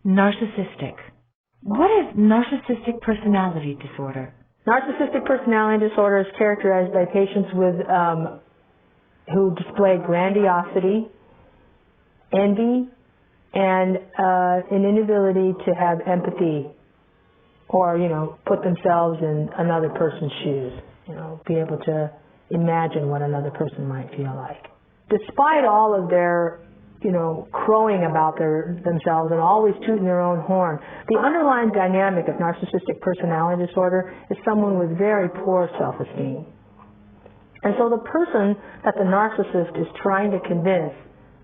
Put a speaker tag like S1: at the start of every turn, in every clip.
S1: Narcissistic. What is narcissistic personality disorder?
S2: Narcissistic personality disorder is characterized by patients with who display grandiosity, envy, and an inability to have empathy or, put themselves in another person's shoes, be able to imagine what another person might feel like. Despite all of their crowing about themselves and always tooting their own horn, the underlying dynamic of narcissistic personality disorder is someone with very poor self-esteem. And so the person that the narcissist is trying to convince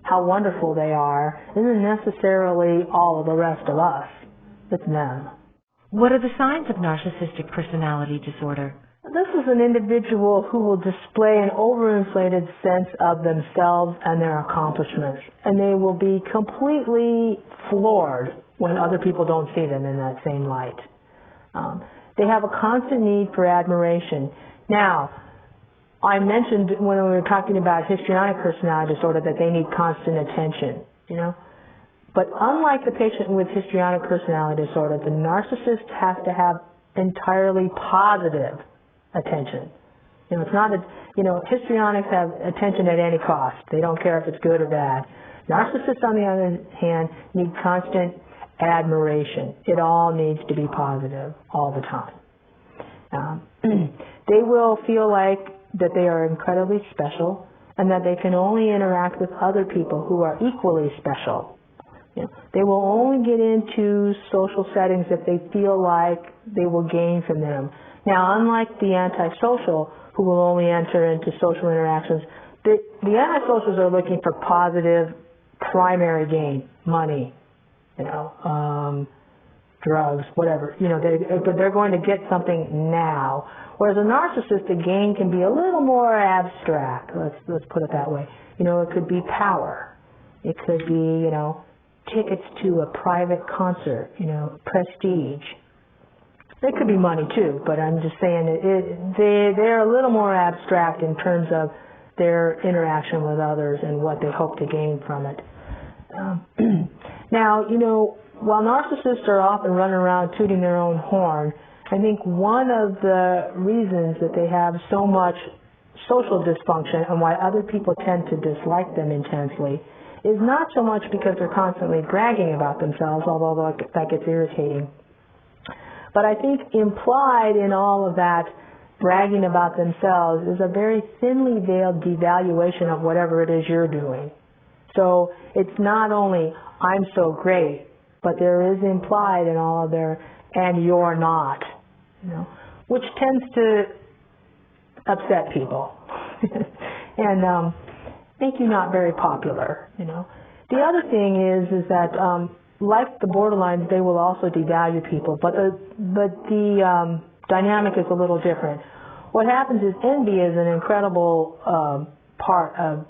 S2: how wonderful they are isn't necessarily all of the rest of us. It's them.
S1: What are the signs of narcissistic personality disorder?
S2: This is an individual who will display an overinflated sense of themselves and their accomplishments, and they will be completely floored when other people don't see them in that same light. They have a constant need for admiration. Now, I mentioned when we were talking about histrionic personality disorder that they need constant attention, But unlike the patient with histrionic personality disorder, the narcissist has to have entirely positive attention. It's not histrionics have attention at any cost. They don't care if it's good or bad. Narcissists, on the other hand, need constant admiration. It all needs to be positive all the time. They will feel like that they are incredibly special and that they can only interact with other people who are equally special. They will only get into social settings if they feel like they will gain from them. Now, unlike the antisocial, who will only enter into social interactions, the antisocials are looking for positive primary gain, money, drugs, whatever. But they're going to get something now. Whereas a narcissist, the gain can be a little more abstract. Let's put it that way. It could be power. It could be, tickets to a private concert, prestige. They could be money too, but I'm just saying they're a little more abstract in terms of their interaction with others and what they hope to gain from it. Now, while narcissists are often running around tooting their own horn, I think one of the reasons that they have so much social dysfunction and why other people tend to dislike them intensely is not so much because they're constantly bragging about themselves, although that gets irritating. But I think implied in all of that bragging about themselves is a very thinly veiled devaluation of whatever it is you're doing. So it's not only, I'm so great, but there is implied in all of their, and you're not, which tends to upset people and make you not very popular, The other thing is that like the borderlines, they will also devalue people, but the dynamic is a little different. What happens is envy is an incredible part of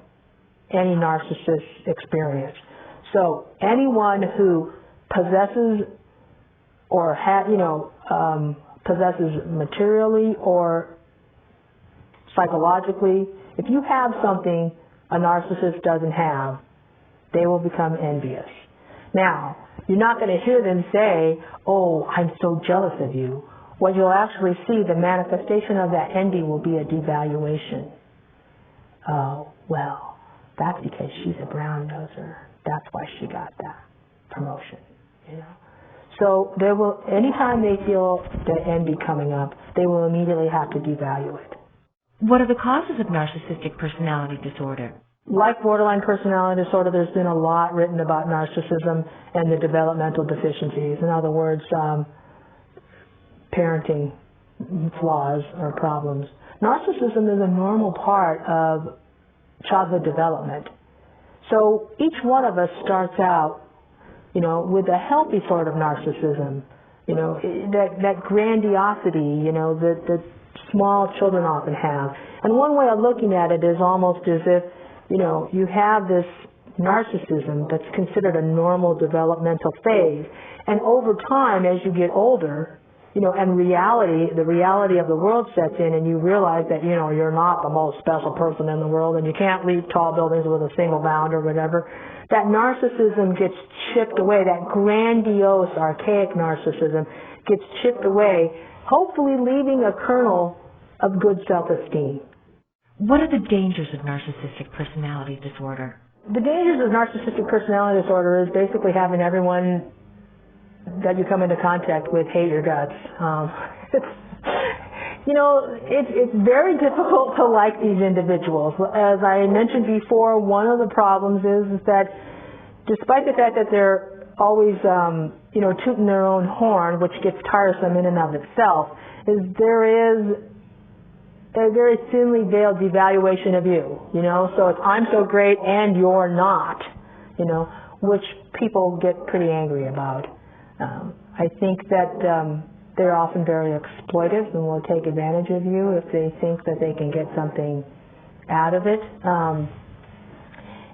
S2: any narcissist's experience. So anyone who possesses or possesses materially or psychologically, if you have something a narcissist doesn't have, they will become envious. Now, you're not going to hear them say, oh, I'm so jealous of you. What you'll actually see, the manifestation of that envy will be a devaluation. Oh, well, that's because she's a brown noser. That's why she got that promotion, So anytime they feel the envy coming up, they will immediately have to devalue it.
S1: What are the causes of narcissistic personality disorder?
S2: Like borderline personality disorder, there's been a lot written about narcissism and the developmental deficiencies. In other words, parenting flaws or problems. Narcissism is a normal part of childhood development. So each one of us starts out, with a healthy sort of narcissism, that grandiosity, that small children often have. And one way of looking at it is almost as if you have this narcissism that's considered a normal developmental phase. And over time, as you get older, and the reality of the world sets in, and you realize that, you're not the most special person in the world, and you can't leap tall buildings with a single bound or whatever. That narcissism gets chipped away, that grandiose, archaic narcissism gets chipped away, hopefully leaving a kernel of good self-esteem.
S1: What are the dangers of narcissistic personality disorder?
S2: The dangers of narcissistic personality disorder is basically having everyone that you come into contact with hate your guts. It's very difficult to like these individuals. As I mentioned before, one of the problems is that despite the fact that they're always, tooting their own horn, which gets tiresome in and of itself, is there is a very thinly veiled devaluation of you, so it's I'm so great and you're not, which people get pretty angry about. I think that they're often very exploitive and will take advantage of you if they think that they can get something out of it.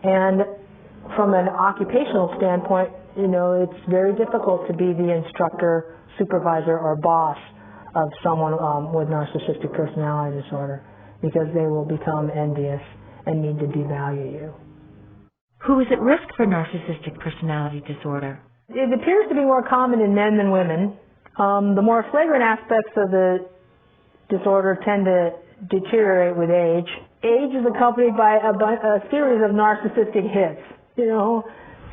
S2: And from an occupational standpoint, it's very difficult to be the instructor, supervisor, or boss of someone with narcissistic personality disorder because they will become envious and need to devalue you.
S1: Who is at risk for narcissistic personality disorder?
S2: It appears to be more common in men than women. The more flagrant aspects of the disorder tend to deteriorate with age. Age is accompanied by a series of narcissistic hits,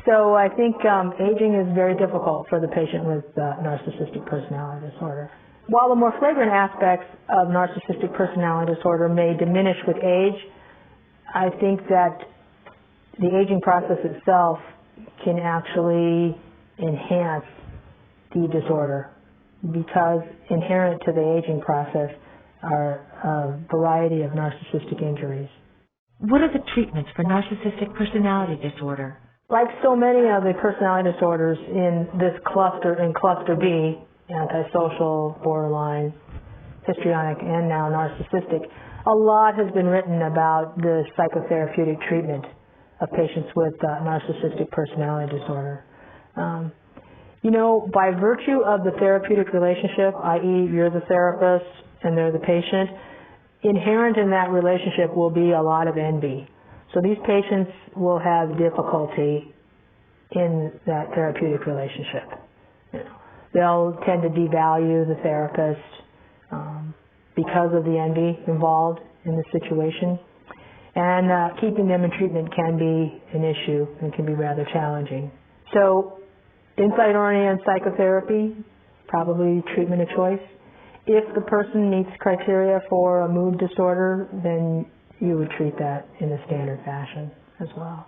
S2: So I think aging is very difficult for the patient with narcissistic personality disorder. While the more flagrant aspects of narcissistic personality disorder may diminish with age, I think that the aging process itself can actually enhance the disorder because inherent to the aging process are a variety of narcissistic injuries.
S1: What are the treatments for narcissistic personality disorder?
S2: Like so many of the personality disorders in this cluster, in cluster B, antisocial, borderline, histrionic, and now narcissistic, a lot has been written about the psychotherapeutic treatment of patients with narcissistic personality disorder. By virtue of the therapeutic relationship, i.e. you're the therapist and they're the patient, inherent in that relationship will be a lot of envy. So these patients will have difficulty in that therapeutic relationship. They'll tend to devalue the therapist because of the envy involved in the situation. And keeping them in treatment can be an issue and can be rather challenging. So insight-oriented psychotherapy, probably treatment of choice. If the person meets criteria for a mood disorder, then you would treat that in a standard fashion as well.